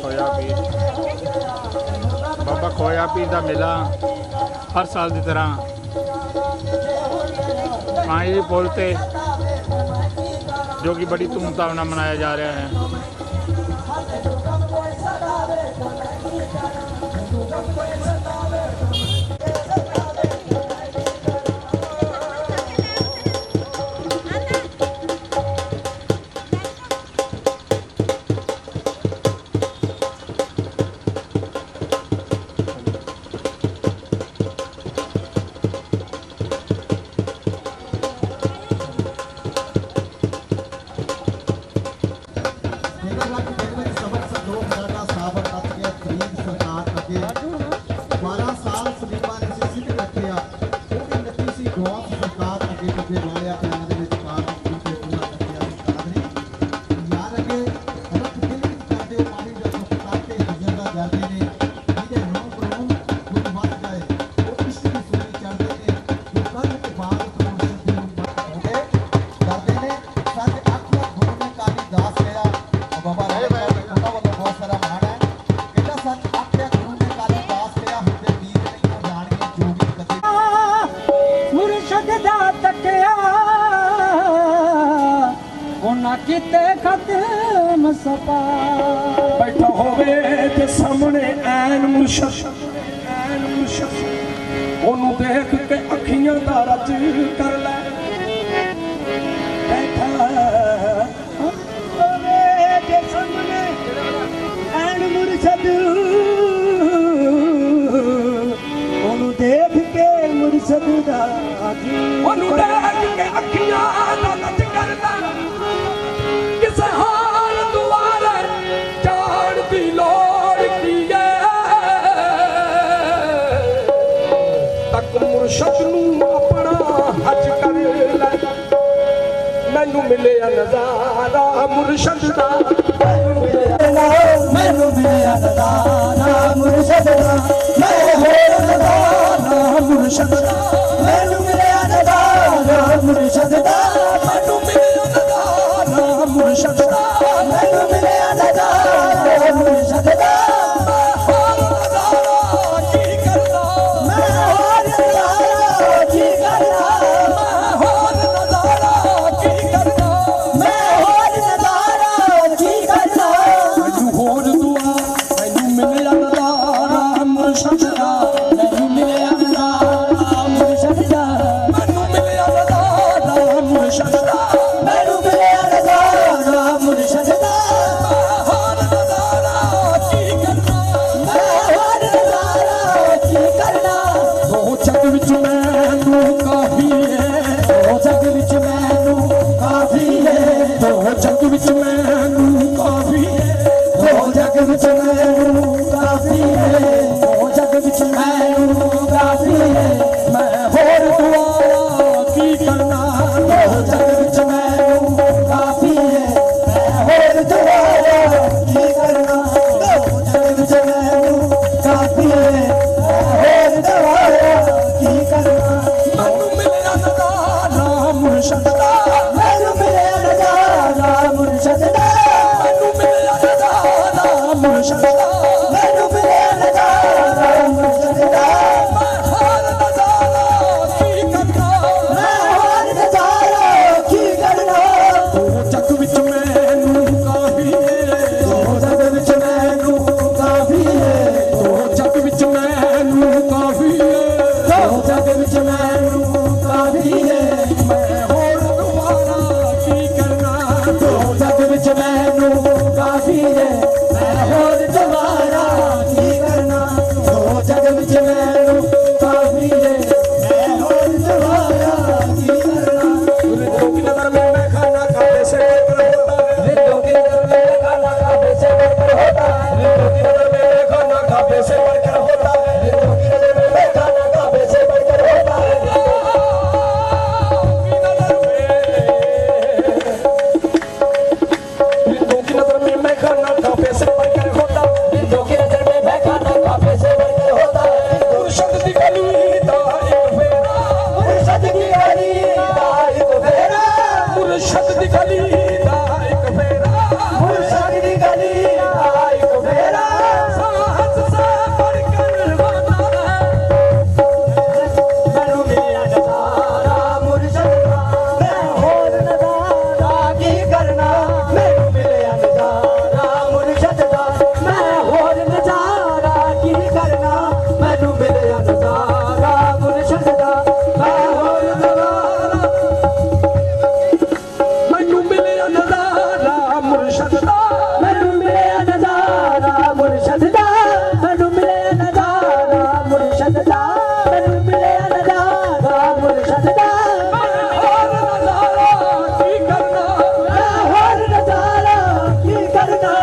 खोया पीर बाबा खोया पीर का मेला हर साल की तरह पानी पुल ते जो कि बड़ी धूमधाम नाल मनाया जा रहा है। किते खत्म सपा बैठा होवे ते सामने ऐन मुर्शद ओनू देख के अखियां दा रज कर ले बैठा होवे ते सामने ऐन मुर्शद ओनू देख के मुर्शद दा ओनू देख के अखियां दा रज कर ले मुर्शद नू अपना हज कर लै मैनू मिले नज़ारा मुर्शद दा मैनू मिलिया नज़ारा मुर्शद दा मैं होर नज़ारा मुर्शद दा मैनू मिलिया नज़ारा मुर्शद दा मैनू मिलिया नज़ारा मुर्शद दा मैनू मिलिया नज़ारा मुर्शद दा दी गली दा एक फेरा मुर्शद दी गली दा एक फेरा साहस से बढ़कर वादा मैनू मिलिया नज़ारा मुर्शद दा मैं होर नज़ारा की करना मैनू मिलिया नज़ारा मुर्शद दा मैं होर नज़ारा की करना मैनू मिलिया नज़ारा मुर्शद दा मैं होर नज़ारा मैनू मिलिया नज़ारा मुर्शद दा मैनू मिलिया नज़ारा मुर्शद दा मैनू मिलिया नज़ारा मुर्शद दा मैनू मिलिया नज़ारा मुर्शद दा और नज़ारा की करना मैं होर नज़ारा की करना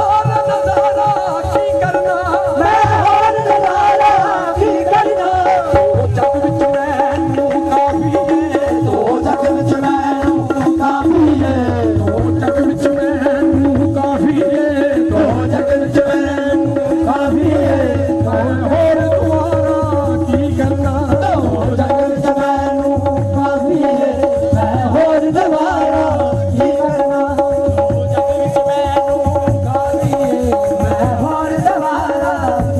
और नज़ारा की करना मैं होर नज़ारा की करना ओ जग विच मैनू काफी है दो जग विच मैनू काफी है ओ जग विच मैनू काफी है दो जग विच मैनू काफी है और दुआरा की करना दो जग विच मैनू काफी है मैं होर नज़ारा की करना दो जग विच मैनू काफी है मैं होर नज़ारा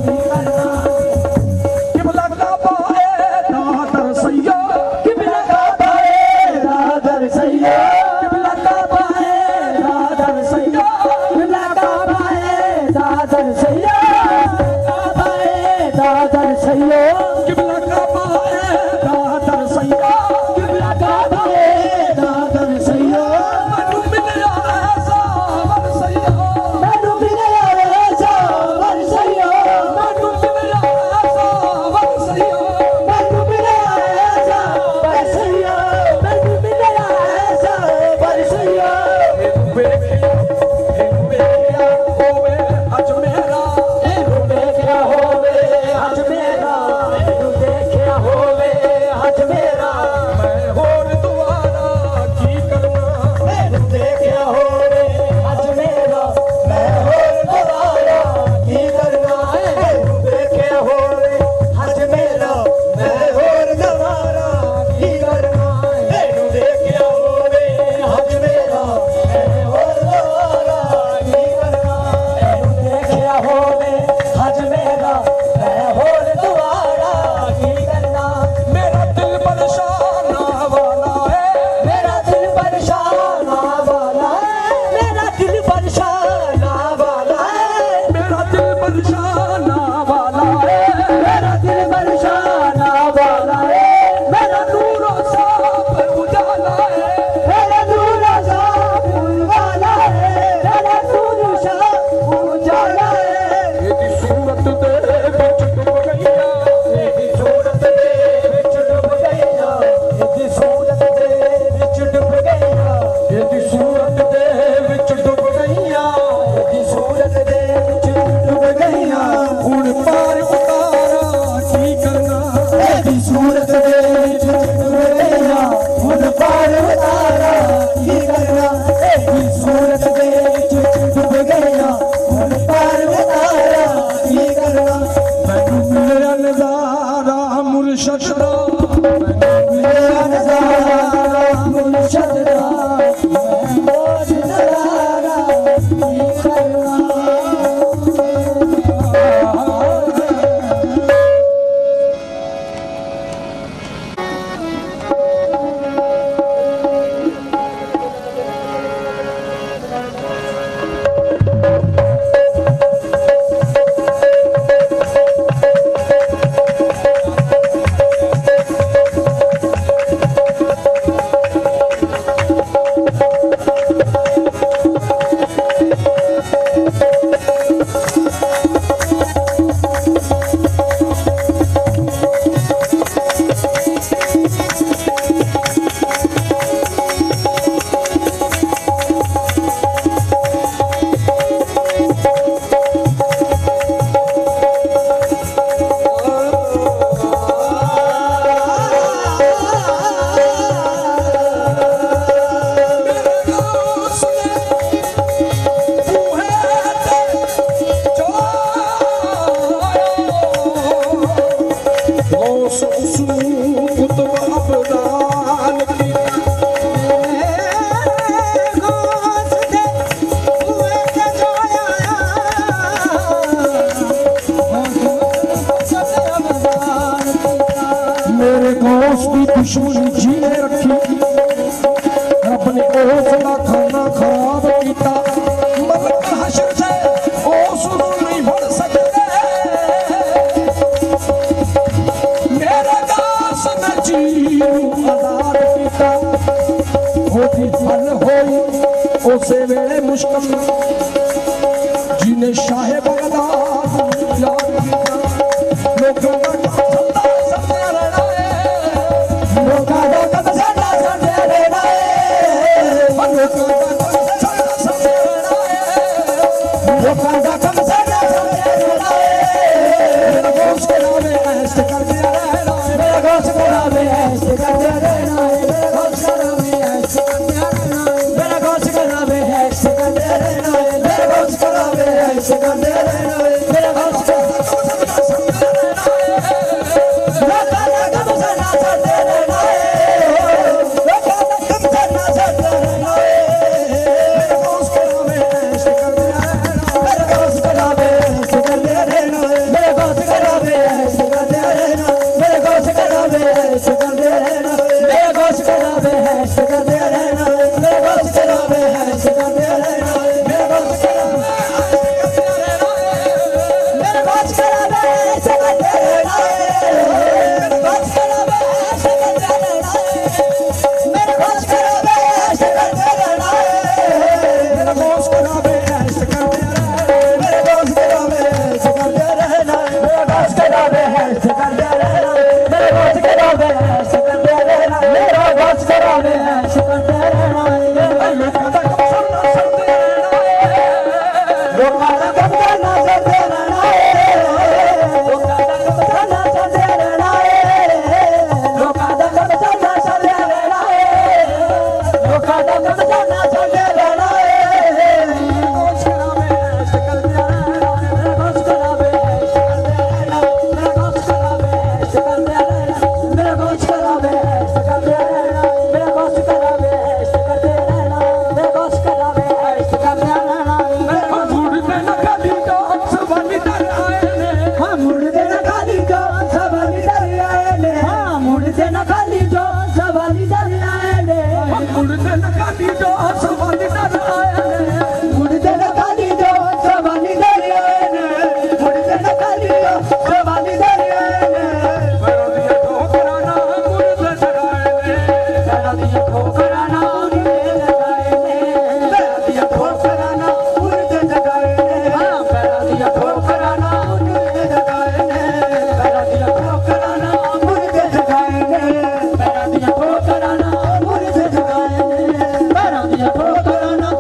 की करना किबला काबा है दादर सैया किबला काबा है दादर सैया किबला काबा है दादर सैया किबला काबा है दादर सैया काबा है दादर सैया किबला काबा है दादर सैया किबला काबा है दादर सैया मैनू मिलिया ऐसा वर सैया मैनू मिलिया ऐसा वर सैया मैनू मिलिया ऐसा वर सैया मैनू मिलिया ऐसा वर सैया मैनू मिलिया ऐसा वर सैया वेखिया होवे अज मेरा ਇਹਨੂੰ ਦੇਖਿਆ ਹੋਵੇ ਅੱਜ ਮੇਰਾ ਇਹਨੂੰ ਦੇਖਿਆ ਹੋਵੇ ਅੱਜ ਮੇਰਾ मैं होर दुआरा की करना ਇਹਨੂੰ ਦੇਖਿਆ ਹੋਵੇ ਅੱਜ ਮੇਰਾ ਮੈਂ ਹੋਰ ਦੁਬਾਰਾ ਕੀ ਕਰਨਾ ਇਹਨੂੰ ਦੇਖਿਆ ਹੋਵੇ ਅੱਜ ਮੇਰਾ ਮੈਂ ਹੋਰ ਦੁਬਾਰਾ ਕੀ ਕਰਨਾ ਇਹਨੂੰ ਦੇਖਿਆ ਹੋਵੇ ਅੱਜ ਮੇਰਾ ਮੈਂ ਹੋਰ ਦੁਬਾਰਾ ਕੀ ਕਰਨਾ ਇਹਨੂੰ ਦੇਖਿਆ ਹੋਵੇ ਅੱਜ ਮੇਰਾ ਮੈਂ ਹੋਰ ਦੁਬਾਰਾ ਕੀ ਕਰਨਾ मेरा दिल परेशान वाला है मेरा दिल परेशान वाला है मेरा दिल परेशान वाला है मेरा दिल परेशान वाला है मेरा दिल परेशान वाला है मेरा नूरो साफ उजाला है मेरा नूर साफ वाला है मेरा नूर साफ उजाला है एदी सूरत दे विच डुब गईया तेरी सूरत दे विच डुब गईया तेरी सूरत दे विच डुब गईया एदी सूरत दे विच डुब गईया तेरी सूरत दे विच डुब गईया हुण पार उतारा की करना तेरी सूरत दे विच डुब गईया हुण पार उतारा की करना तेरी सूरत दे विच डुब गईया हुण पार उतारा की करना मैनू मिलिया नज़ारा मुर्शद दा मेरा नज़ारा मुर्शद दा मैं होर नज़ारा की करना फल होई उसे वेले मुश्किल जिन्हें शाहे बगदाद याद किया लोगों का सत्ता सत्ता रहना है लोगों का सत्ता सत्ता रहना है लोगों का सत्ता सत्ता रहना है लोगों का सत्ता सत्ता रहना है मेरा गोश करावे ऐसे करते रहना है मेरा गोश करावे ऐसे करते रहना है मेरा गोश करावे ऐसे करते रहना है मेरा गोश करावे ऐसे करते रहना है मेरा गोश करावे ऐसे करते रहना है मेरा गोश करावे ठोकराना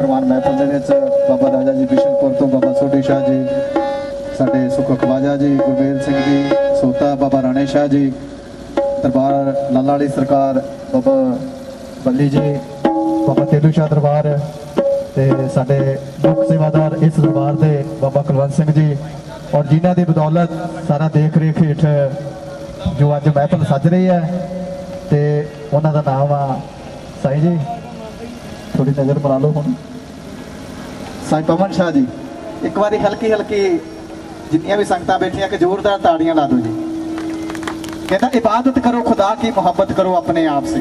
ਪ੍ਰਵਾਨ ਮਹਿਫਲ ਦੇ ਵਿੱਚ ਬਾਬਾ ਰਾਜਾ ਜੀ ਬਿਸ਼ਨਪੁਰ ਤੋਂ ਬਾਬਾ ਸੋਢੀ ਸ਼ਾਹ ਜੀ, ਸਾਡੇ ਸੁਖ ਖਵਾਜਾ ਜੀ, ਗੁਰਵੇਲ ਸਿੰਘ ਜੀ ਸੋਤਾ, ਬਾਬਾ ਰਾਣੇ ਸ਼ਾਹ ਜੀ, ਦਰਬਾਰ ਲਾਲਾ ਵਾਲੀ ਸਰਕਾਰ ਬਾਬਾ ਬੱਲੀ ਜੀ, ਬਾਬਾ ਤੇਲੂ ਸ਼ਾਹ ਦਰਬਾਰ ਤੇ ਸਾਡੇ ਮੁੱਖ ਸੇਵਾਦਾਰ ਇਸ ਦਰਬਾਰ ਦੇ ਬਾਬਾ ਕੁਲਵੰਤ ਸਿੰਘ ਜੀ, ਔਰ ਜਿਨ੍ਹਾਂ ਦੀ ਬਦੌਲਤ ਸਾਰਾ ਦੇਖ ਰੇਖ ਹੇਠ ਜੋ ਅੱਜ ਮਹਿਫਲ ਸੱਜ ਰਹੀ ਹੈ ਤੇ ਉਹਨਾਂ ਦਾ ਨਾਮ ਆ ਸਾਈਂ ਜੀ, ਥੋੜੀ ਨਜ਼ਰ ਬਣਾ ਲਓ ਹੁਣ, ਸਾਈਂ ਪਵਨ ਸ਼ਾਹ ਜੀ। ਇੱਕ ਵਾਰੀ ਹਲਕੀ ਹਲਕੀ ਜਿੰਨੀਆਂ ਵੀ ਸੰਗਤਾਂ ਬੈਠੀਆਂ ਕਿ ਜ਼ੋਰਦਾਰ ਤਾੜੀਆਂ ਲਾ ਦਿਓ ਜੀ। कहता इबादत करो खुदा की मोहब्बत करो अपने आप से,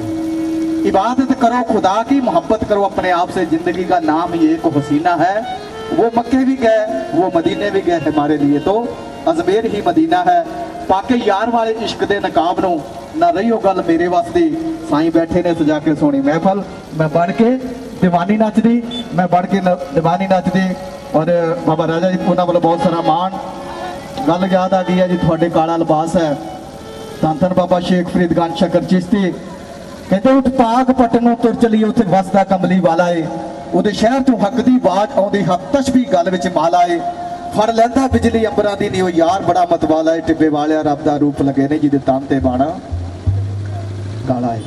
इबादत करो खुदा की मोहब्बत करो अपने आप से। जिंदगी का नाम ही एक हसीना है, वो मक्के भी गए वो मदीने भी गए, हमारे लिए तो अजमेर ही मदीना है। पाके यार वाले इश्क दे नकाब नूं ना रहियो गल मेरे वास्ते। साईं बैठे ने सजा के सोनी महफल, मैं बन के दीवानी नचदी, मैं बन के दीवानी नचदी। और बाबा राजा जी उन्होंने वालों बहुत सारा मान। गल याद आ गई है जी, थोड़े काला लिबास है। ਧੰਨ ਧੰਨ ਬਾਬਾ ਸ਼ੇਖ ਫਰੀਦਗੰਜ ਸ਼ਕਰ ਚਿਸ਼ਤੀ ਕਹਿੰਦੇ ਉੱਠ ਪਾਕ ਪਟਨੋਂ ਤੁਰ ਚਲੀ, ਉੱਥੇ ਵਸਦਾ ਕਮਲੀ ਵਾਲਾ ਏ। ਉਹਦੇ ਸ਼ਹਿਰ ਤੋਂ ਹੱਕ ਦੀ ਆਵਾਜ਼ ਆਉਂਦੀ, ਹੱਕ ਤਸ਼ਬੀਹ ਗੱਲ ਵਿੱਚ ਮਾਲਾ ਏ। ਫੜ ਲੈਂਦਾ ਬਿਜਲੀ ਅੰਬਰਾਂ ਦੀ ਨੀ, ਉਹ ਯਾਰ ਬੜਾ ਮਤਵਾਲਾ ਏ। ਟਿੱਬੇ ਵਾਲਿਆ ਰੱਬ ਦਾ ਰੂਪ ਲੱਗੇ ਨੇ, ਜਿਹਦੇ ਤਨ ਤੇ ਬਾਣਾ ਕਾਲਾ ਏ।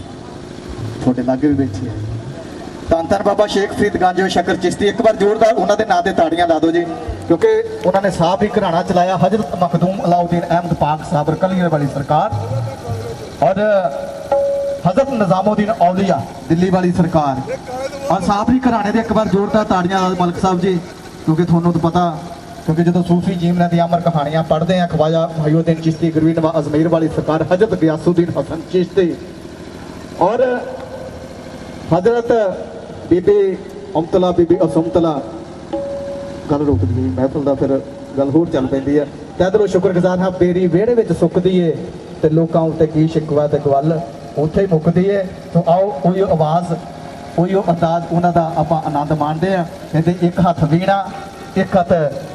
ਤੁਹਾਡੇ ਲਾਗੇ ਵੀ ਬੈਠੇ ਹੈ ਧੰਨ ਧੰਨ ਬਾਬਾ ਸ਼ੇਖ ਫਰੀਦਗੰਜ ਸ਼ਕਰ ਚਿਸ਼ਤੀ। ਇੱਕ ਵਾਰ ਜ਼ੋਰਦਾਰ ਉਹਨਾਂ ਦੇ ਨਾਂ ਤੇ ਤਾੜੀਆਂ ਲਾ ਦਿਓ ਜੀ, क्योंकि उन्होंने साहब भी घराना चलाया, हजरत मखदूम अलाउद्दीन अहमद पाक साहब कलियर वाली सरकार, और हजरत निजामुद्दीन औलिया दिल्ली वाली सरकार, और साहब भी घराने दे एक बार जोरदार ताड़ियां मलिक साहब जी। क्योंकि थोनों तो पता, क्योंकि जो सूफी जीवना दी अमर कहानियां पढ़ते हैं, ख्वाजा मुहीउद्दीन चिश्ती गुरवी नवाज अजमेर वाली सरकार, हजरत गियासुद्दीन हसन चिश्ती और हजरत बीबी अमतला बीबी असमतला। गल रुक दी महफल का, फिर गल होर चल पैंदी है। ते इधरों शुक्रगुजार हाँ, बेरी विहड़े विच सुकदी है ते लोकां उत्ते की शिकवा ते गल उत्थे ही मुकदी है। तो आओ उही आवाज़ उही अंदाज उन्हां दा आपां आनंद माणदे आ। कहंदे एक हत्थ वीणा एक हत्थ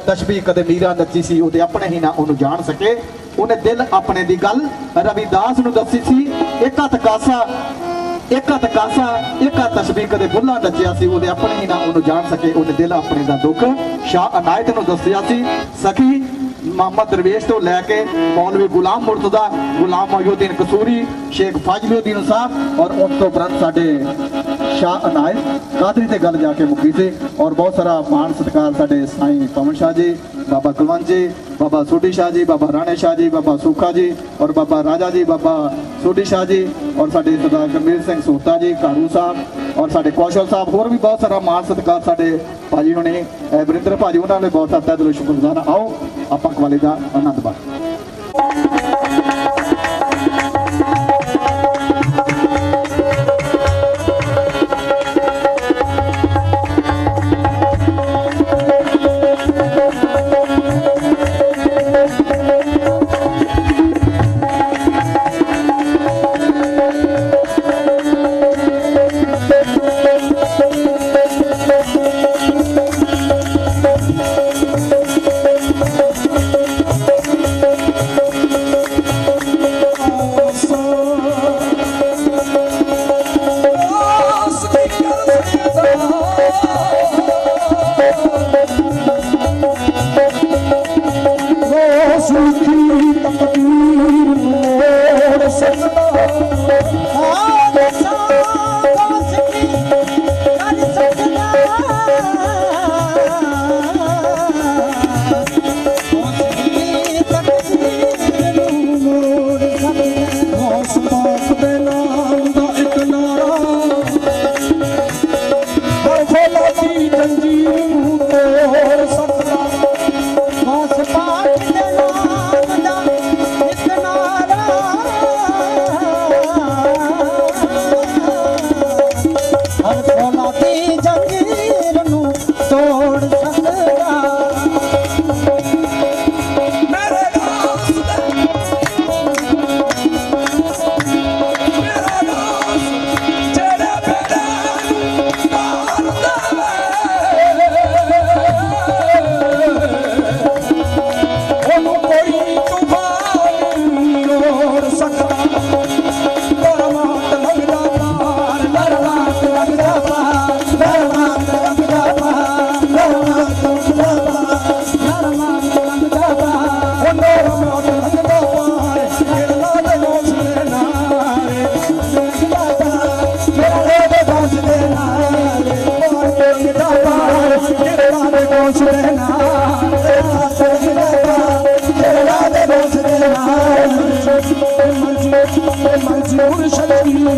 तशबीह, कदे मीरा नच्ची सी ओहदे अपने ही ना ओनू जान सके, उन्हें दिल अपने दी गल रविदास नूं दसी सी। एक हत्थ कासा एक हत्थ कासा एक हत्थ तशबीह, कदे बुल्ला नचिया सी ओहदे अपने ही ना ओनू जान सके, उन्हें दिल अपने दा दुख शाह अनायत नूं दसिया सी। सखी मोहम्मद दरवेश तो लैके मौलवी गुलाम मुर्तदा, गुलाम मुहीउद्दीन कसूरी, शेख फाजलुद्दीन साहब, और उस तो उपरंत साडे शाह अनायत कादरी ते गल जाके मुक्की सी। और बहुत सारा मान सत्कार साडे साईं पवन शाह जी, बाबा कुलवंत जी, बाबा सोढी शाह जी, बाबा राणे शाह जी, बाबा सूखा जी, और बाबा राजा जी, बाबा सोढी शाह जी, और साडे सरदार गंभीर सिंह सोता जी कारू साहब, और साडे कौशल साहब, होर भी बहुत सारा मान सत्कार साडे भाजी होने वरिंदर भाजी, उन्होंने बहुत सारा दिलों शुक्रगुजार। आओ आपां कवाली दा आनंद माणो।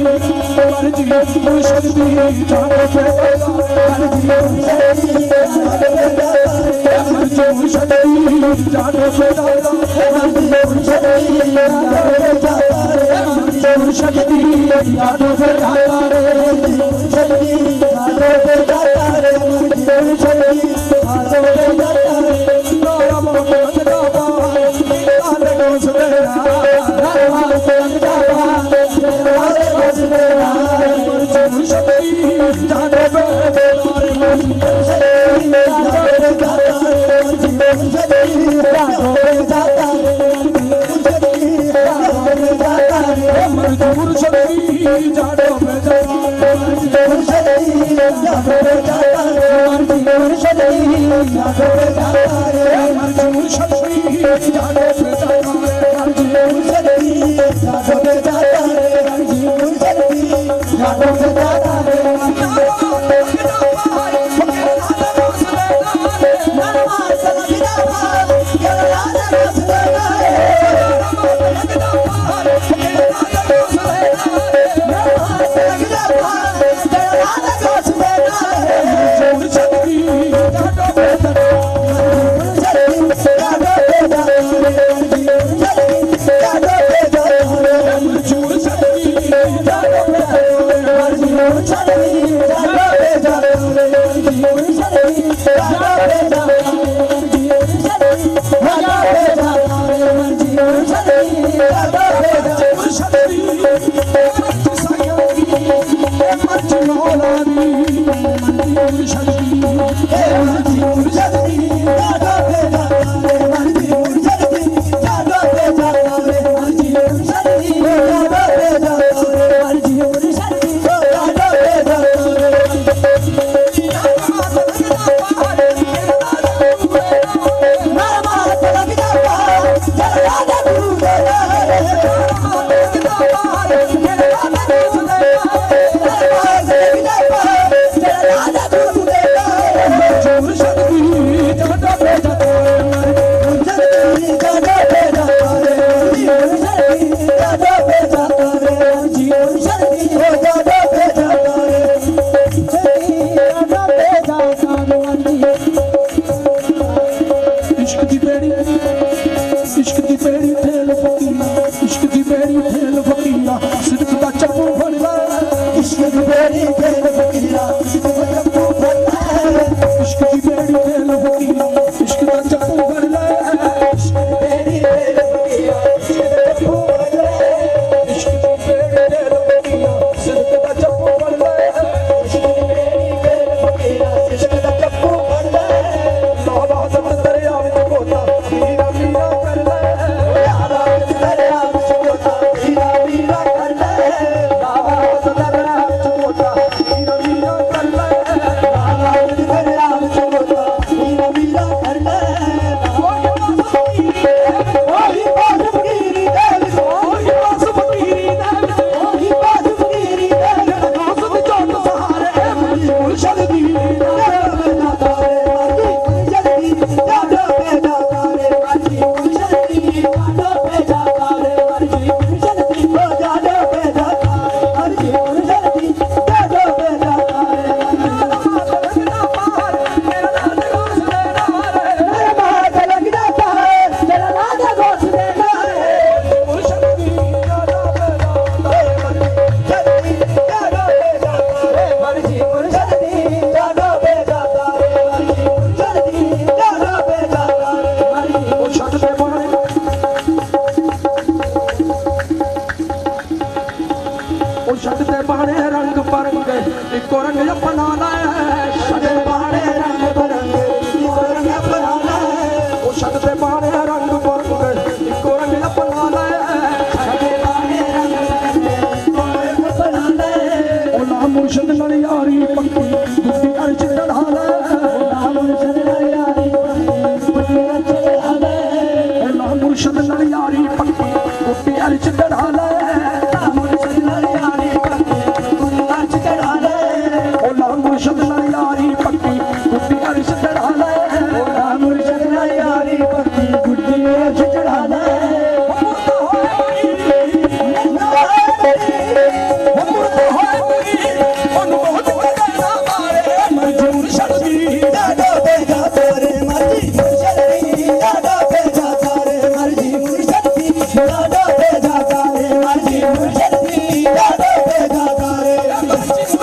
मर्जी मुर्शद दी जानो मर्जी मुर्शद दी जानो मुर्शद दी जानो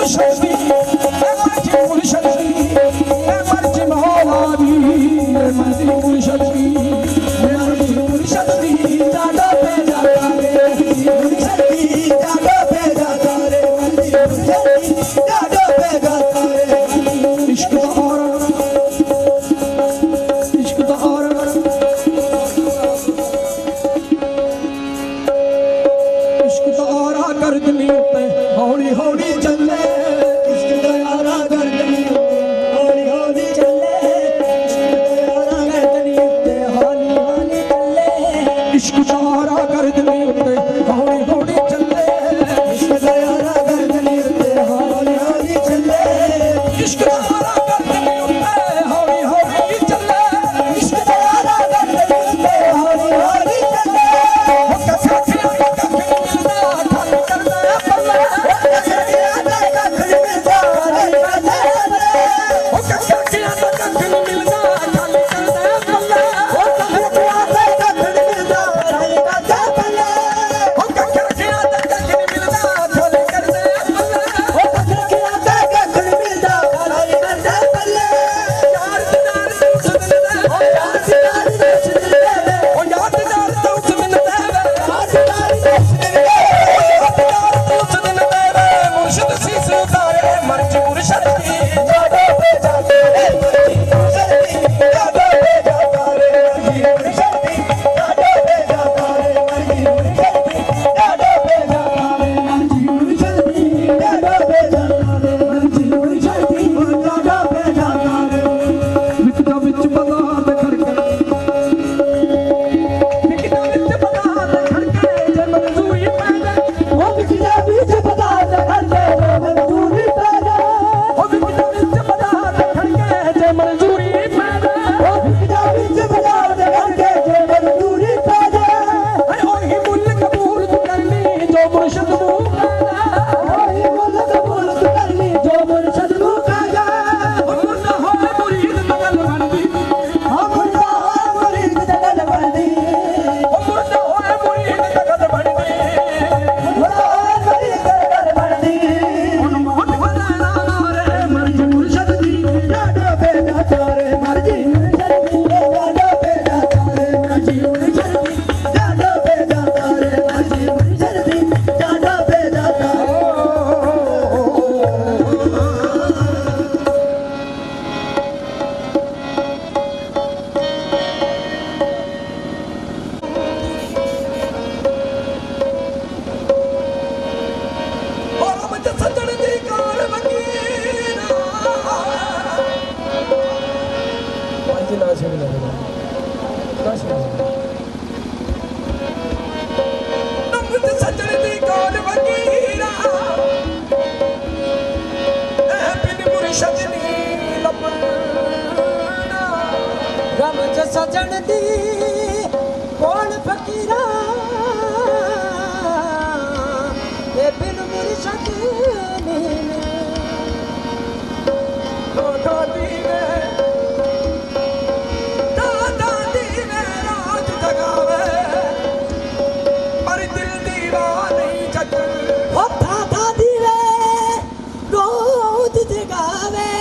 मुर्शद दी मर्जी मुर्शद दी मर्जी मौला दी मर्जी मुर्शद दी मर्जी मुर्शद दी जादा पे जादा रे मुर्शद दी जादा पे जादा रे मर्जी मुर्शद दी जादा पे जादा रे इश्क गर्दनी उत्ते हौली हौली चले इश्क दयारा गर्दनी हौली हौली चले इश्क दयारा गर्दनी उत्ते हौली हौली चले इश्क दयारा गर्दनी उत्ते हौली हौली चले इश्क दयारा गर्दनी उत्ते हौली हौली चले इश्क दयारा गर्दनी उत्ते हौली हौली चले इश्क दयारा गर्दनी उत्ते हौली हौली चले सजन दी कौन फकीरा ये बिन मुर्शद राज जगावे पर दिल दीवानी जग दादा दीवे रोज जगावे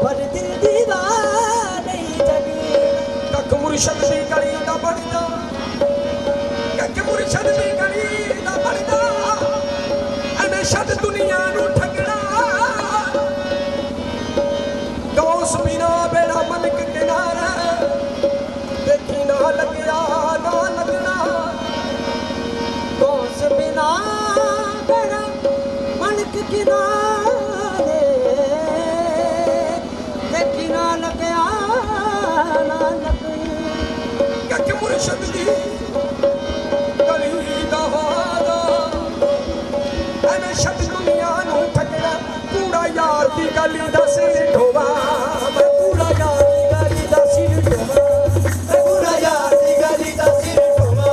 पर दिल दीवानी जग कक मुर्शद दी गली दा बनदा कक मुर्शद दी गली दा बनदा अनशद दुनिया नू ठगड़ा दोस बिना बेड़ा मलक किनारा देखी ना लगिया ना लगना दोस बिना बेड़ा मलक किनारे देखी ना लगिया ना लगना कक मुर्शद दी गली दा वादा अनशद दुनिया नू ठगड़ा कूड़ा यार दी गली दा सिर ढोवा मैं कूड़ा यार दी गली दा सिर ढोवा मैं कूड़ा यार दी गली दा सिर ढोवा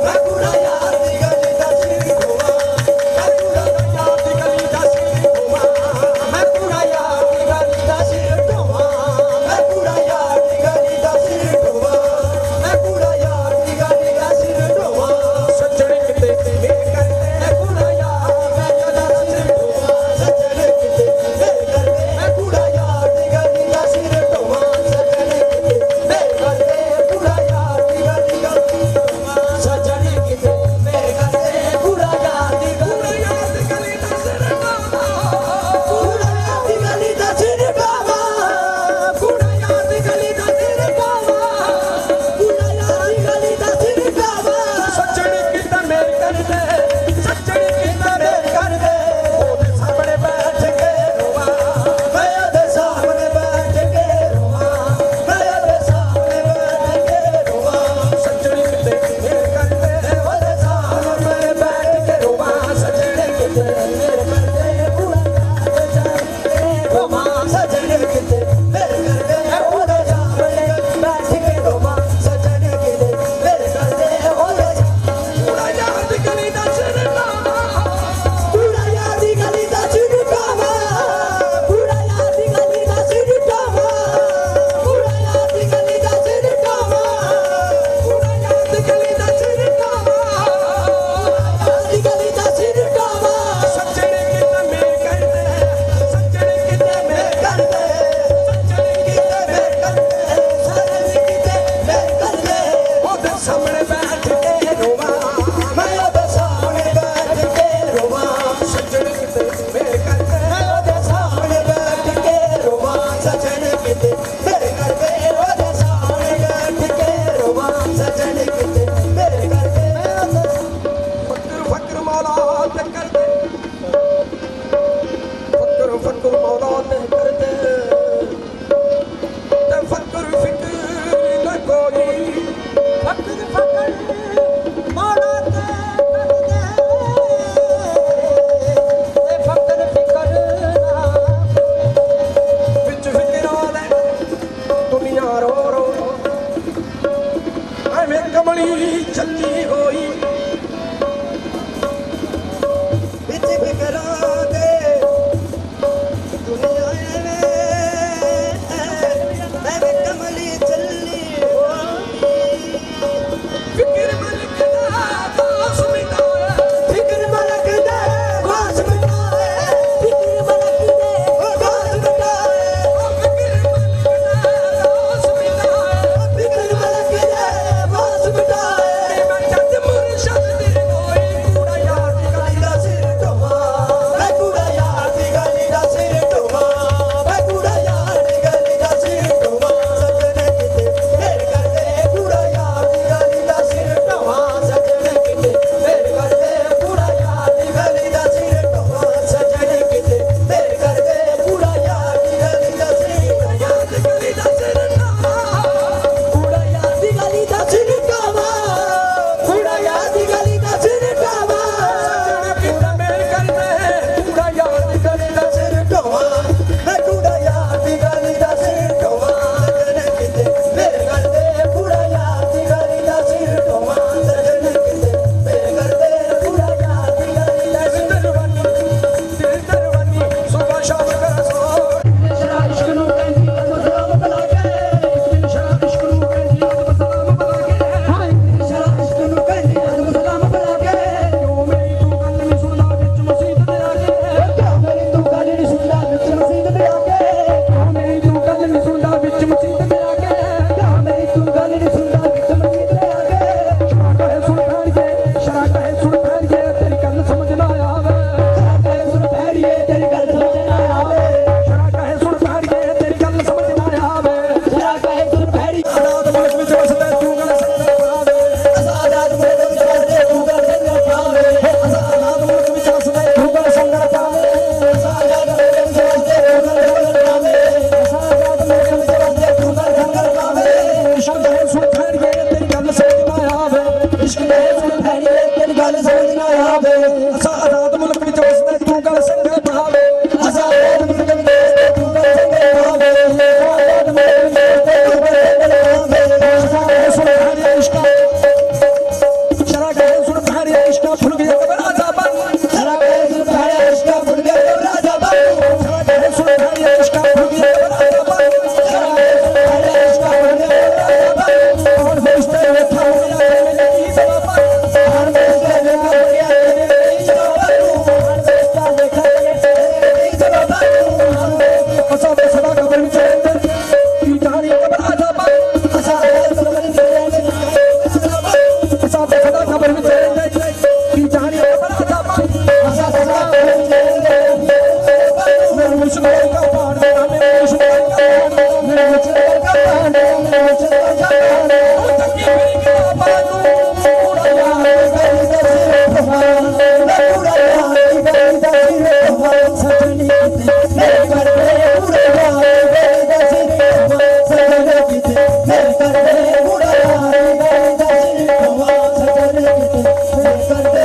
मैं कूड़ा यार दी गली दा सिर ढोवा मैं कूड़ा यार दी गली दा सिर ढोवा मैं कूड़ा यार दी गली दा सिर ढोवा मैं कूड़ा यार दी गली दा सिर ढोवा मैं कूड़ा यार दी गली दा सिर ढोवा सजण किते मेरे करते कूड़ा यार दा सिर ढोवा सजनी मेरे कर दे उड़ाए गए दसी सजनी किते मेरे कर दे उड़ाए गए दसी सजनी किते मेरे कर दे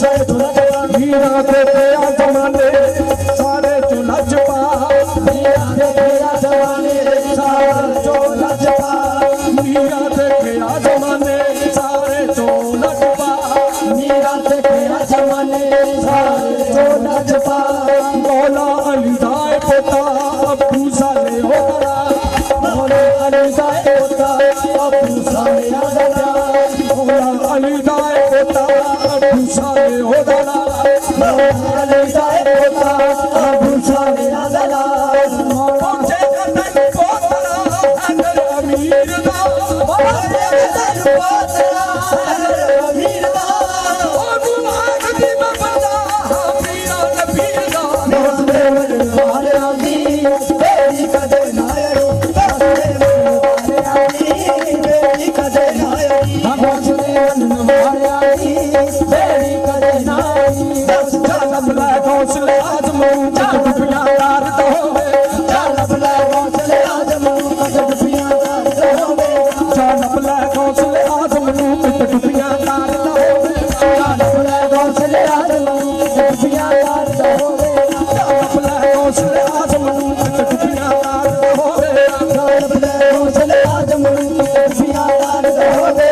वीरा के जमाने सारे चुलझ पा पोता अबू साले होता मौला अली दाए पोता अबू साले आदला मौला अली दाए पोता अबू साले होता मौला अली दाए पोता अबू साले आदला मौला जे कदन पोतरा अंदर अमीर दा मौला जे कदन पोतरा अंदर अमीर दा ओ गुलाम दी बबदा मीरा नबी दा वाले आदि बेड़ी कदे नायरो बेड़ी कदे नायरी वाले आदि बेड़ी कदे नायरी चल बला हौसले आजमो जग दुनिया यार तो होवे चल बला हौसले आजमो जग दुनिया यार तो होवे चल बला हौसले आजमो जग दुनिया यार तो होवे चल बला हौसले आजमो जग दुनिया यार तो होवे चल बला हौसले आजमो जग दुनिया यार तो होवे चल बला हौसले आजमो जग दुनिया यार तो होवे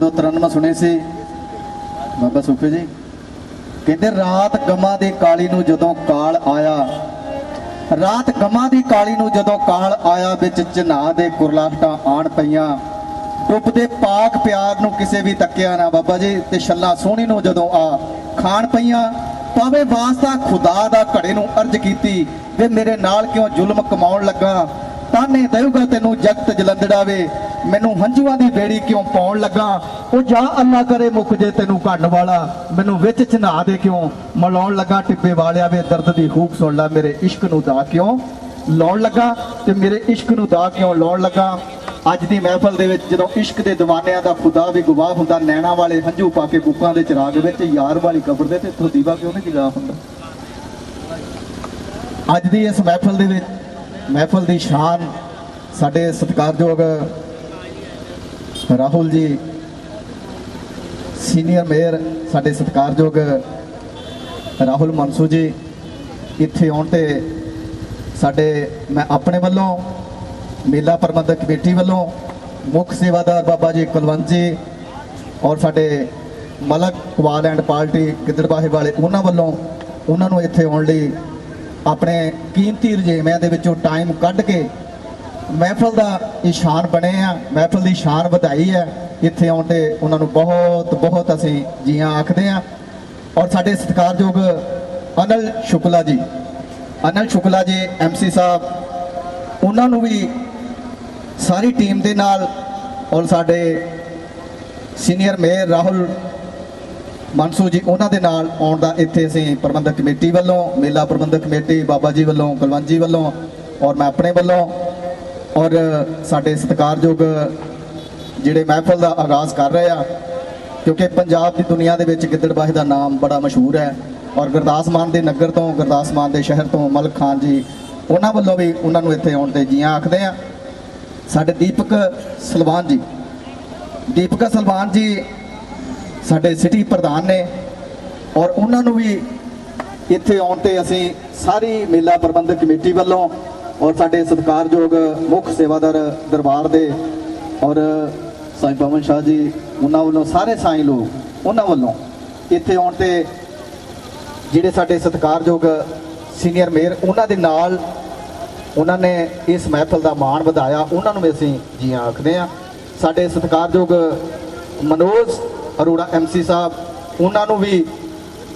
ਜਦੋਂ 93 ਸੁਣੇ ਸੀ ਬਾਬਾ ਸੁਖੇ ਜੀ ਕਹਿੰਦੇ ਰਾਤ ਗਮਾਂ ਦੀ ਕਾਲੀ ਨੂੰ ਜਦੋਂ ਕਾਲ ਆਇਆ, ਰਾਤ ਗਮਾਂ ਦੀ ਕਾਲੀ ਨੂੰ ਜਦੋਂ ਕਾਲ ਆਇਆ, ਵਿੱਚ ਚਨਾਹ ਦੇ ਕੁਰਲਾਹਟਾਂ ਆਣ ਪਈਆਂ, ਡੁੱਬਦੇ ਪਾਕ ਪਿਆਰ ਨੂੰ ਕਿਸੇ ਵੀ ਤੱਕਿਆ ਨਾ ਬਾਬਾ ਜੀ, ਤੇ ਛੱਲਾ ਸੋਹਣੀ ਨੂੰ ਜਦੋਂ ਆ ਖਾਣ ਪਈਆਂ, ਪਾਵੇ ਵਾਸਤਾ ਖੁਦਾ ਦਾ ਘੜੇ ਨੂੰ ਅਰਜ਼ ਕੀਤੀ ਵੇ ਮੇਰੇ ਨਾਲ ਕਿਉਂ ਜ਼ੁਲਮ ਕਮਾਉਣ ਲੱਗਾ, ਤਾਨੇ ਦੇਊਗਾ ਤੈਨੂੰ ਜਗਤ ਜਲੰਧੜਾ ਵੇ, ਮੈਨੂੰ ਹੰਝੂਆਂ ਦੀ ਬੇੜੀ ਕਿਉਂ ਪਾਉਣ ਲੱਗਾ, ਉਹ ਜਾ ਅੱਲਾ ਕਰੇ ਮੁੱਕ ਜੇ ਤੈਨੂੰ ਘੜਨ ਵਾਲਾ, ਮੈਨੂੰ ਵਿੱਚ ਚਨਾਹ ਦੇ ਕਿਉਂ ਮਲਾਉਣ ਲੱਗਾ, ਟਿੱਬੇ ਵਾਲਿਆ ਵੇ ਦਰਦ ਦੀ ਹੂਕ ਸੁਣ ਲੈ, ਮੇਰੇ ਇਸ਼ਕ ਨੂੰ ਦਾ ਕਿਉਂ ਲਾਉਣ ਲੱਗਾ, ਤੇ ਮੇਰੇ ਇਸ਼ਕ ਨੂੰ ਦਾ ਕਿਉਂ ਲਾਉਣ ਲੱਗਾ। ਅੱਜ ਦੀ ਮਹਿਫਲ ਦੇ ਵਿੱਚ ਜਦੋਂ ਇਸ਼ਕ ਦੇ ਦੀਵਾਨਿਆਂ ਦਾ ਖੁਦਾ ਵੀ ਗਵਾਹ ਹੁੰਦਾ, ਨੈਣਾ ਵਾਲੇ ਹੰਝੂ ਪਾ ਕੇ ਬੁੱਕਾਂ ਦੇ ਚਿਰਾਗ ਵਿੱਚ ਯਾਰ ਵਾਲੀ ਕਬਰ ਦੇ ਤੇ ਇੱਥੋਂ ਦੀਵਾ ਕਿਉਂ ਨਹੀਂ ਜਗਾ ਹੁੰਦਾ। ਅੱਜ ਦੀ ਇਸ ਮਹਿਫਲ ਦੇ ਵਿੱਚ ਮਹਿਫਲ ਦੀ ਸ਼ਾਨ ਸਾਡੇ ਸਤਿਕਾਰਯੋਗ ਰਾਹੁਲ ਜੀ ਸੀਨੀਅਰ ਮੇਅਰ, ਸਾਡੇ ਸਤਿਕਾਰਯੋਗ ਰਾਹੁਲ ਮਨਸੂ ਜੀ ਇੱਥੇ ਆਉਣ ਤੇ ਸਾਡੇ ਮੈਂ ਆਪਣੇ ਵੱਲੋਂ ਮੇਲਾ ਪ੍ਰਬੰਧਕ ਕਮੇਟੀ ਵੱਲੋਂ ਮੁੱਖ ਸੇਵਾਦਾਰ ਬਾਬਾ ਜੀ ਕੁਲਵੰਤ ਜੀ ਔਰ ਸਾਡੇ ਮਲਕ ਕਵਾਲ ਐਂਡ ਪਾਰਟੀ ਗਿੱਦੜਬਾਹੇ ਵਾਲੇ ਉਹਨਾਂ ਵੱਲੋਂ ਉਹਨਾਂ ਨੂੰ ਇੱਥੇ ਆਉਣ ਲਈ ਆਪਣੇ ਕੀਮਤੀ ਰੁਝੇਵਿਆਂ ਦੇ ਵਿੱਚੋਂ ਟਾਈਮ ਕੱਢ ਕੇ ਮਹਿਫਲ ਦਾ ਇਸ਼ਾਨ ਬਣੇ ਆ, ਮਹਿਫਲ ਦੀ ਸ਼ਾਨ ਵਧਾਈ ਹੈ, ਇੱਥੇ ਆਉਣ ਤੇ ਉਹਨਾਂ ਨੂੰ ਬਹੁਤ ਬਹੁਤ ਅਸੀਂ ਜੀਆਂ ਆਖਦੇ ਆ। ਔਰ ਸਾਡੇ ਸਤਿਕਾਰਯੋਗ ਅਨਲ ਸ਼ੁਕਲਾ ਜੀ, ਅਨਲ ਸ਼ੁਕਲਾ ਜੀ MC ਸਾਹਿਬ, ਉਹਨਾਂ ਨੂੰ ਵੀ ਸਾਰੀ ਟੀਮ ਦੇ ਨਾਲ ਔਰ ਸਾਡੇ ਸੀਨੀਅਰ ਮੇਅਰ ਰਾਹੁਲ ਮਨਸੂ ਜੀ ਉਹਨਾਂ ਦੇ ਨਾਲ ਆਉਣ ਦਾ ਇੱਥੇ ਅਸੀਂ ਪ੍ਰਬੰਧਕ ਕਮੇਟੀ ਵੱਲੋਂ, ਮੇਲਾ ਪ੍ਰਬੰਧਕ ਕਮੇਟੀ ਬਾਬਾ ਜੀ ਵੱਲੋਂ, ਕੁਲਵੰਤ ਜੀ ਵੱਲੋਂ ਔਰ ਮੈਂ ਆਪਣੇ ਵੱਲੋਂ ਔਰ ਸਾਡੇ ਸਤਿਕਾਰਯੋਗ ਜਿਹੜੇ ਮਹਿਫਲ ਦਾ ਆਗਾਜ਼ ਕਰ ਰਹੇ ਆ, ਕਿਉਂਕਿ ਪੰਜਾਬ ਦੀ ਦੁਨੀਆ ਦੇ ਵਿੱਚ ਗਿੱਦੜਬਾਹੇ ਦਾ ਨਾਮ ਬੜਾ ਮਸ਼ਹੂਰ ਹੈ ਔਰ ਗੁਰਦਾਸ ਮਾਨ ਦੇ ਨਗਰ ਤੋਂ, ਗੁਰਦਾਸ ਮਾਨ ਦੇ ਸ਼ਹਿਰ ਤੋਂ ਮਲਕ ਖਾਨ ਜੀ ਉਹਨਾਂ ਵੱਲੋਂ ਵੀ ਉਹਨਾਂ ਨੂੰ ਇੱਥੇ ਆਉਣ ਤੇ ਜੀਆਂ ਆਖਦੇ ਆ। ਸਾਡੇ ਦੀਪਕ ਸਲਵਾਨ ਜੀ, ਦੀਪਕ ਸਲਵਾਨ ਜੀ ਸਾਡੇ ਸਿਟੀ ਪ੍ਰਧਾਨ ਨੇ ਔਰ ਉਹਨਾਂ ਨੂੰ ਵੀ ਇੱਥੇ ਆਉਣ ਤੇ ਅਸੀਂ ਸਾਰੀ ਮੇਲਾ ਪ੍ਰਬੰਧਕ ਕਮੇਟੀ ਵੱਲੋਂ ਔਰ ਸਾਡੇ ਸਤਿਕਾਰਯੋਗ ਮੁੱਖ ਸੇਵਾਦਾਰ ਦਰਬਾਰ ਦੇ ਔਰ ਸਾਈਂ ਪਵਨ ਸ਼ਾਹ ਜੀ ਉਹਨਾਂ ਵੱਲੋਂ ਸਾਰੇ ਸਾਈਂ ਲੋਕ ਉਹਨਾਂ ਵੱਲੋਂ ਇੱਥੇ ਆਉਣ ਤੇ ਜਿਹੜੇ ਸਾਡੇ ਸਤਿਕਾਰਯੋਗ ਸੀਨੀਅਰ ਮੇਅਰ ਉਹਨਾਂ ਦੇ ਨਾਲ ਉਹਨਾਂ ਨੇ ਇਸ ਮਹਿਫਲ ਦਾ ਮਾਣ ਵਧਾਇਆ, ਉਹਨਾਂ ਨੂੰ ਵੀ ਅਸੀਂ ਜੀ ਆਖਦੇ ਹਾਂ। ਸਾਡੇ ਸਤਿਕਾਰਯੋਗ ਮਨੋਜ ਅਰੋੜਾ MC ਸਾਹਿਬ, ਉਹਨਾਂ ਨੂੰ ਵੀ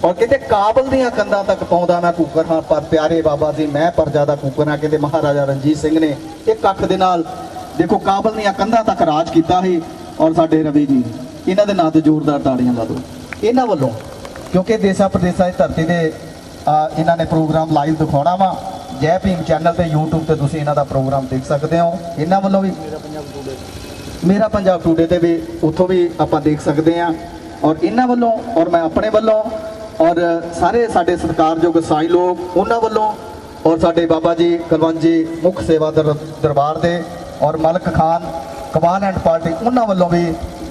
ਔਰ ਕਹਿੰਦੇ ਕਾਬਲ ਦੀਆਂ ਕੰਧਾਂ ਤੱਕ ਪਾਉਂਦਾ ਮੈਂ ਕੂਕਰ ਹਾਂ ਪਰ ਪਿਆਰੇ ਬਾਬਾ ਜੀ ਮੈਂ ਪਰ ਜ਼ਿਆਦਾ ਕੂਕਰ ਹਾਂ, ਕਹਿੰਦੇ ਮਹਾਰਾਜਾ ਰਣਜੀਤ ਸਿੰਘ ਨੇ ਇੱਕ ਅੱਖ ਦੇ ਨਾਲ ਦੇਖੋ ਕਾਬਲ ਦੀਆਂ ਕੰਧਾਂ ਤੱਕ ਰਾਜ ਕੀਤਾ ਸੀ। ਔਰ ਸਾਡੇ ਰਵੀ ਜੀ, ਇਹਨਾਂ ਦੇ ਨਾਂ ਤੇ ਜ਼ੋਰਦਾਰ ਤਾੜੀਆਂ ਲਾ ਦਿਓ ਇਹਨਾਂ ਵੱਲੋਂ, ਕਿਉਂਕਿ ਦੇਸਾਂ ਪ੍ਰਦੇਸਾਂ ਦੀ ਧਰਤੀ ਦੇ ਇਹਨਾਂ ਨੇ ਪ੍ਰੋਗਰਾਮ ਲਾਈਵ ਦਿਖਾਉਣਾ ਵਾ। ਜੈ ਭੀਮ ਚੈਨਲ ਤੇ YouTube ਤੇ ਤੁਸੀਂ ਇਹਨਾਂ ਦਾ ਪ੍ਰੋਗਰਾਮ ਦੇਖ ਸਕਦੇ ਹੋ। ਇਹਨਾਂ ਵੱਲੋਂ ਵੀ ਮੇਰਾ ਪੰਜਾਬ ਟੂਡੇ ਤੇ ਵੀ ਉੱਥੋਂ ਵੀ ਆਪਾਂ ਦੇਖ ਸਕਦੇ ਹਾਂ। ਔਰ ਇਹਨਾਂ ਵੱਲੋਂ ਔਰ ਮੈਂ ਆਪਣੇ ਵੱਲੋਂ ਔਰ ਸਾਰੇ ਸਾਡੇ ਸਤਿਕਾਰਯੋਗ ਸਾਈਂ ਲੋਕ ਉਹਨਾਂ ਵੱਲੋਂ ਔਰ ਸਾਡੇ ਬਾਬਾ ਜੀ ਕੁਲਵੰਤ ਜੀ ਮੁੱਖ ਸੇਵਾਦਾਰ ਦਰਬਾਰ ਦੇ ਔਰ ਮਲਕ ਖਾਨ ਕਮਾਨ ਐਂਡ ਪਾਰਟੀ ਉਹਨਾਂ ਵੱਲੋਂ ਵੀ